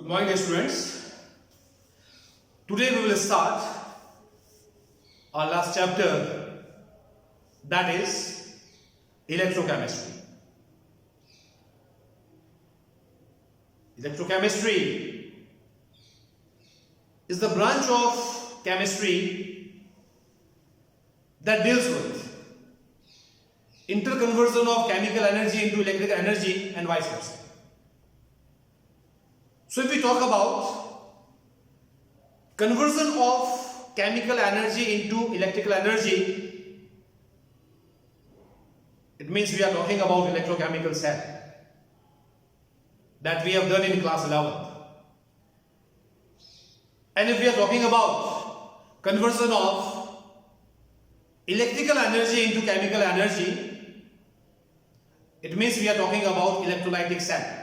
Good morning, dear students. Today we will start our last chapter, that is electrochemistry. Electrochemistry is the branch of chemistry that deals with interconversion of chemical energy into electrical energy and vice versa. So if we talk about conversion of chemical energy into electrical energy, it means we are talking about electrochemical cell that we have done in class 11th. And if we are talking about conversion of electrical energy into chemical energy, it means we are talking about electrolytic cell.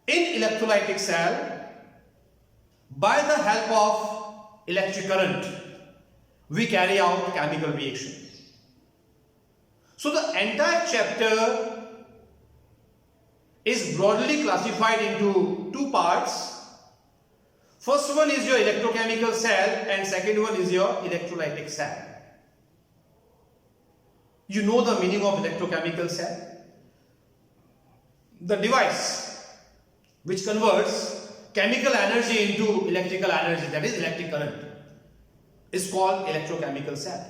In electrolytic cell, by the help of electric current, we carry out chemical reaction. So the entire chapter is broadly classified into two parts. First one is your electrochemical cell and second one is your electrolytic cell. You know the meaning of electrochemical cell? The device which converts chemical energy into electrical energy, that is electric current, is called electrochemical cell.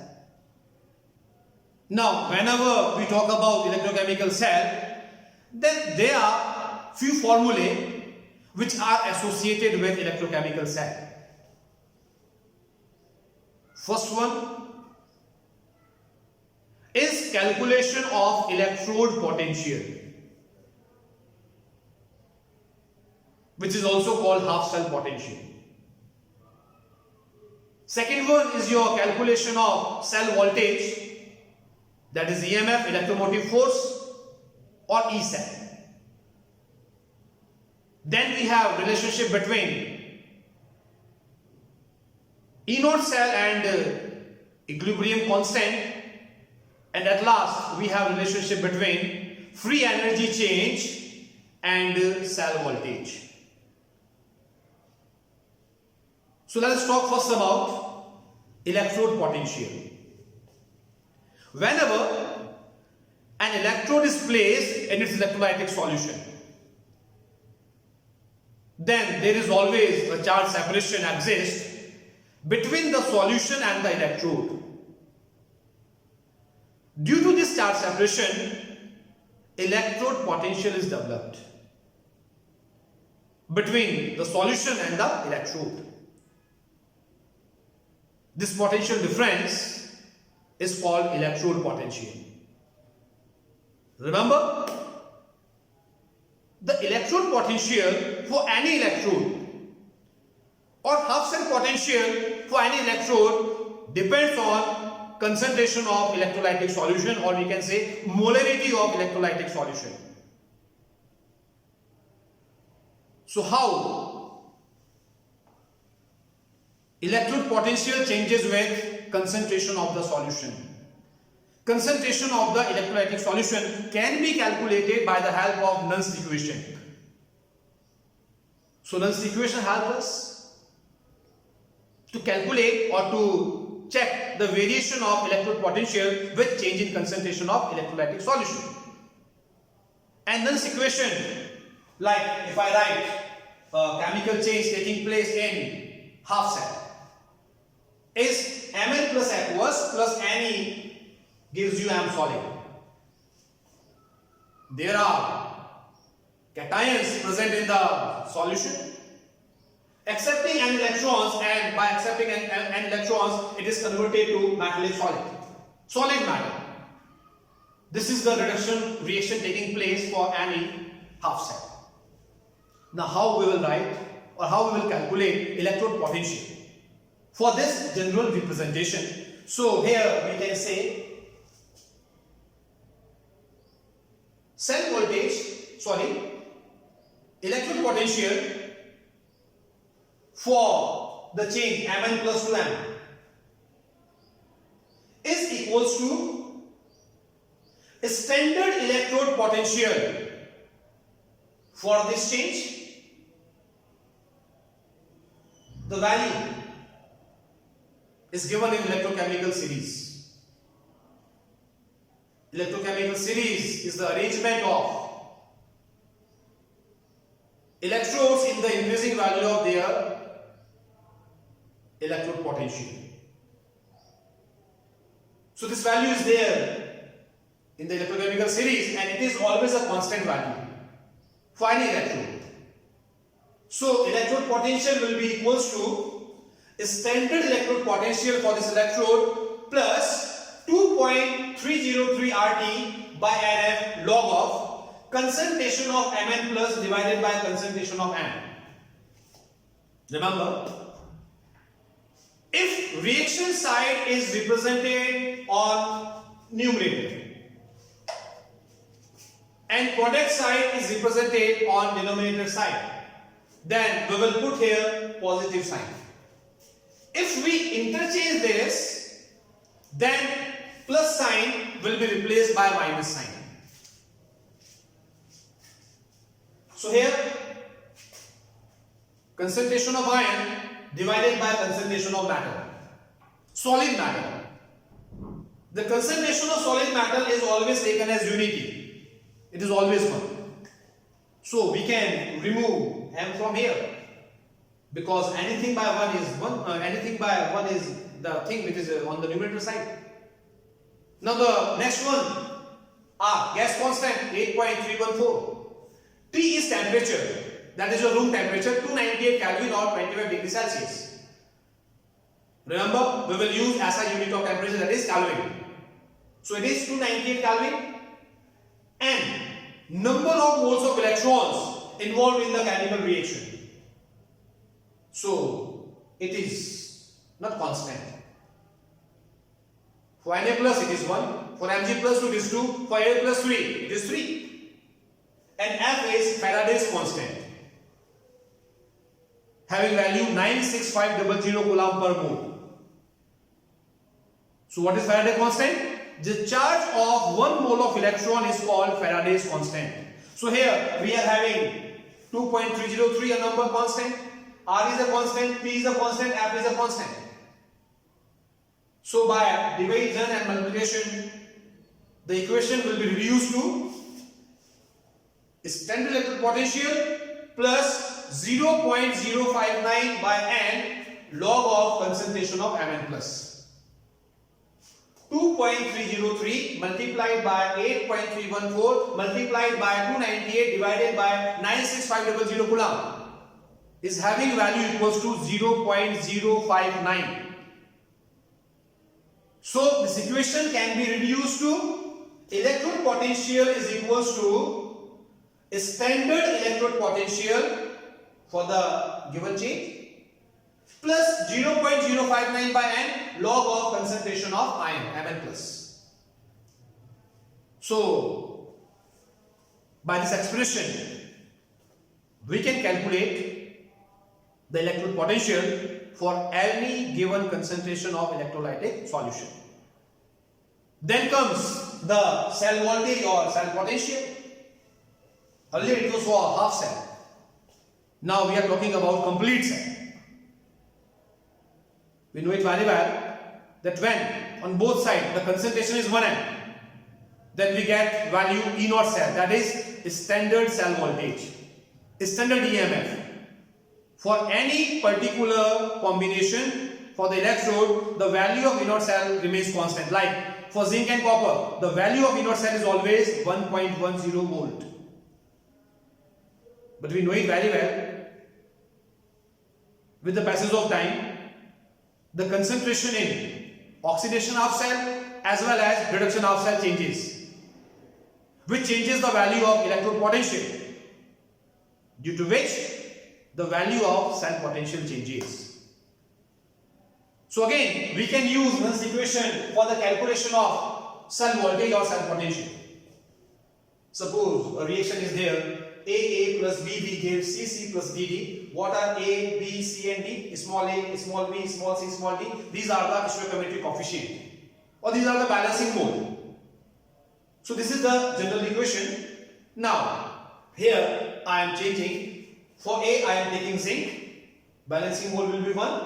Now, whenever we talk about electrochemical cell, then there are few formulae which are associated with electrochemical cell. First one is calculation of electrode potential, which is also called half cell potential. Second one is your calculation of cell voltage, that is EMF, electromotive force, or E cell. Then we have relationship between E naught cell and equilibrium constant, and at last we have relationship between free energy change and cell voltage. So let us talk first about electrode potential. Whenever an electrode is placed in its electrolytic solution, then there is always a charge separation exists between the solution and the electrode. Due to this charge separation, electrode potential is developed between the solution and the electrode. This potential difference is called electrode potential. Remember, the electrode potential for any electrode or half cell potential for any electrode depends on concentration of electrolytic solution, or we can say molarity of electrolytic solution. So how electrode potential changes with concentration of the solution? Concentration of the electrolytic solution can be calculated by the help of Nernst equation. So Nernst equation helps us to calculate or to check the variation of electrode potential with change in concentration of electrolytic solution. And Nernst equation, like if I write chemical change taking place in half cell, is Mn plus aqueous plus Ne gives you M solid. There are cations present in the solution. Accepting N electrons, and by accepting N electrons, it is converted to metallic solid matter. This is the reduction reaction taking place for any half cell. Now how we will write or how we will calculate electrode potential? For this general representation, so here we can say electrode potential for the change Mn plus 2M is equals to standard electrode potential for this change, the value is given in electrochemical series. Electrochemical series is the arrangement of electrodes in the increasing value of their electrode potential. So this value is there in the electrochemical series and it is always a constant value for any electrode. So electrode potential will be equals to standard electrode potential for this electrode plus 2.303 RT by Nf log of concentration of Mn plus divided by concentration of M. Remember, if reaction side is represented on numerator and product side is represented on denominator side, then we will put here positive sign. If we interchange this, then plus sign will be replaced by minus sign. So here concentration of iron divided by concentration of matter. Solid matter. The concentration of solid metal is always taken as unity. It is always 1. So we can remove M from here because anything by 1 is 1. Anything by 1 is the thing which is on the numerator side. Now the next one, R, gas constant 8.314. T is temperature. That is your room temperature, 298 Kelvin or 25 degrees Celsius. Remember, we will use SI unit of temperature, that is Kelvin. So it is 298 Kelvin. And number of moles of electrons involved in the chemical reaction. So it is not constant. For Na plus it is 1. For Mg plus 2 it is 2. For A plus 3 it is 3. And F is Faraday's constant, having value 96500 Coulomb per mole. So what is Faraday's constant? The charge of 1 mole of electron is called Faraday's constant. So here we are having 2.303 a number constant, R is a constant, P is a constant, F is a constant. So by division and multiplication, the equation will be reduced to standard electrode potential plus 0.059 by N log of concentration of Mn plus. 2.303 multiplied by 8.314 multiplied by 298 divided by 96500 Coulomb is having value equals to 0.059. So this equation can be reduced to electrode potential is equals to standard electrode potential for the given change plus 0.059 by N log of concentration of ion Mn plus. So by this expression we can calculate the electrode potential for any given concentration of electrolytic solution. Then comes the cell voltage or cell potential. Earlier it was for half cell. Now we are talking about complete cell. We know it very well that when on both sides the concentration is 1M, then we get value E naught cell, that is standard cell voltage, standard EMF. For any particular combination for the electrode, the value of E naught cell remains constant. Like for zinc and copper, the value of E naught cell is always 1.10 volt. But we know it very well, with the passage of time, the concentration in oxidation of cell as well as reduction of cell changes, which changes the value of electrode potential, due to which the value of cell potential changes. So again, we can use this equation for the calculation of cell voltage or cell potential. Suppose a reaction is there, AA plus BB gives CC plus DD. What are A, B, C and D? Small a, small b, small c, small d. These are the stoichiometric coefficient, or these are the balancing mode. So this is the general equation. Now here I am changing. For A, I am taking zinc, balancing mole will be 1.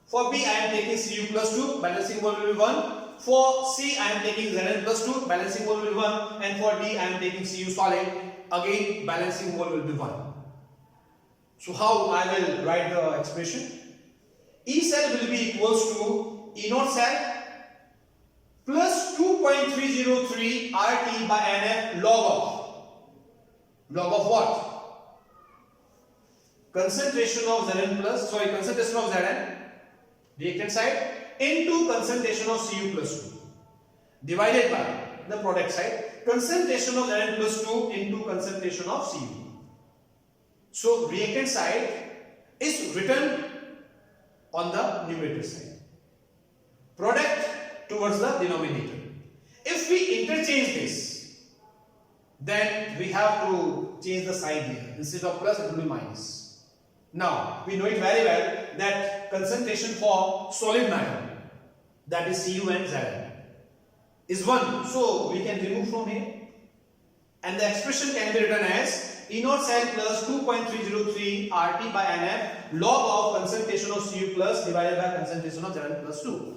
For B, I am taking Cu plus 2, balancing mole will be 1. For C, I am taking Zn plus 2, balancing mole will be 1. And for D, I am taking Cu solid, again balancing mole will be 1. So how I will write the expression? E cell will be equals to E naught cell plus 2.303 RT by NF log of what? Concentration of Zn reactant side into concentration of Cu plus 2 divided by the product side, concentration of Zn plus 2 into concentration of Cu. So reactant side is written on the numerator side, product towards the denominator. If we interchange this, then we have to change the sign here. Instead of plus, it will be minus. Now we know it very well that concentration for solid matter, that is Cu and Zn, is 1. So we can remove from here, and the expression can be written as E naught cell plus 2.303 RT by NF log of concentration of Cu plus divided by concentration of Zn plus 2.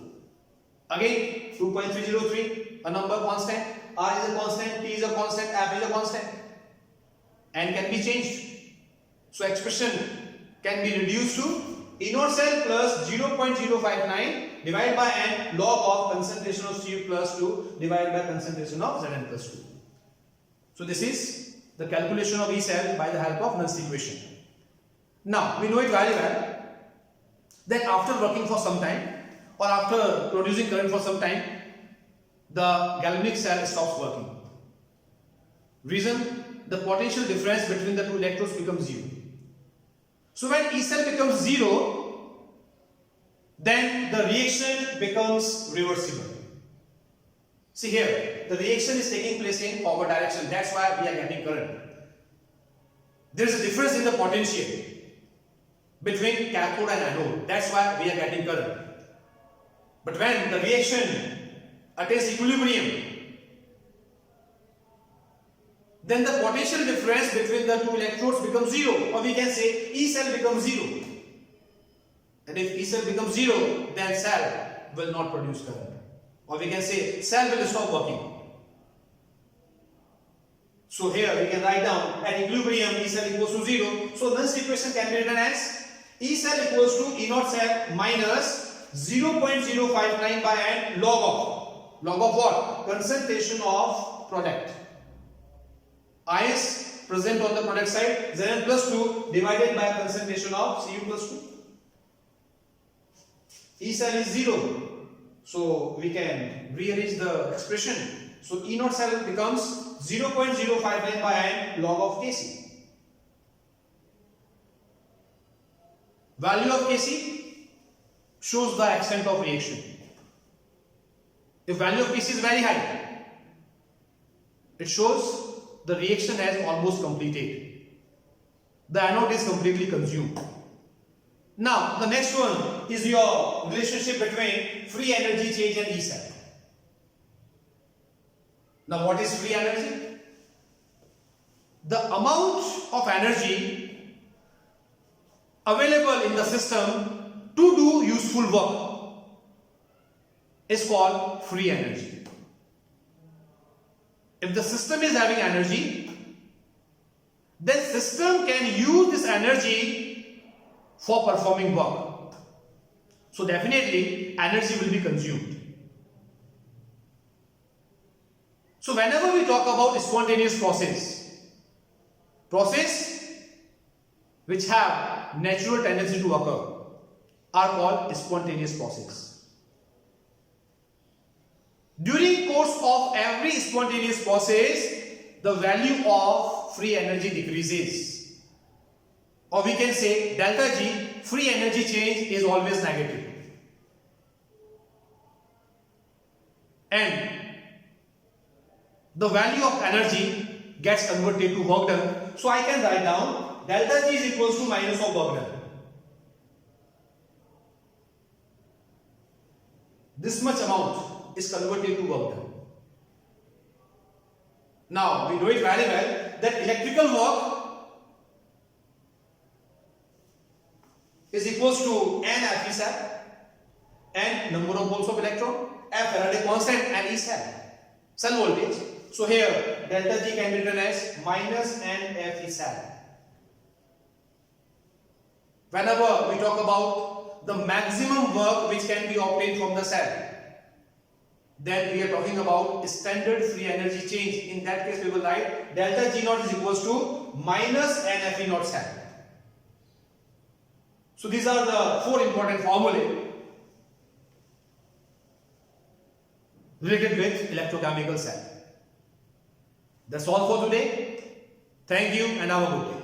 Again 2.303, a number constant, R is a constant, T is a constant, F is a constant, and can be changed. So expression can be reduced to E naught cell plus 0.059 divided by N log of concentration of Cu plus 2 divided by concentration of Zn plus 2. So this is the calculation of E cell by the help of Nernst equation. Now we know it very well that after working for some time or after producing current for some time, the galvanic cell stops working. Reason? The potential difference between the two electrodes becomes 0. So when E cell becomes 0, then the reaction becomes reversible. See here, the reaction is taking place in forward direction. That's why we are getting current. There is a difference in the potential between cathode and anode. That's why we are getting current. But when the reaction attains equilibrium, then the potential difference between the two electrodes becomes 0, or we can say E cell becomes 0. And if E cell becomes 0, then cell will not produce current, or we can say cell will stop working. So here we can write down at equilibrium E cell equals to 0. So Nernst equation can be written as E cell equals to E naught cell minus 0.059 by N log of what? Concentration of product. Ions present on the product side, Zn plus 2 divided by concentration of Cu plus 2. E cell is 0. So we can rearrange the expression. So E naught cell becomes 0.059 by N log of Kc. Value of Kc shows the extent of reaction. If value of Kc is very high, it shows the reaction has almost completed. The anode is completely consumed. Now the next one is your relationship between free energy change and E cell. Now what is free energy? The amount of energy available in the system to do useful work is called free energy. If the system is having energy, then system can use this energy for performing work. So definitely energy will be consumed. So whenever we talk about spontaneous process which have natural tendency to occur are called spontaneous process. During course of every spontaneous process, the value of free energy decreases, or we can say delta G, free energy change, is always negative, and the value of energy gets converted to work done. So I can write down delta G is equals to minus of work done. This much amount is converted to work done. Now we know it very well that electrical work equals to n Fe cell, n number of moles of electron, F Faraday constant, and E cell voltage. So here delta G can be written as minus n Fe cell. Whenever we talk about the maximum work which can be obtained from the cell, then we are talking about standard free energy change. In that case, we will write delta G naught is equals to minus n Fe naught cell. So these are the four important formulae related with electrochemical cell. That's all for today. Thank you and have a good day.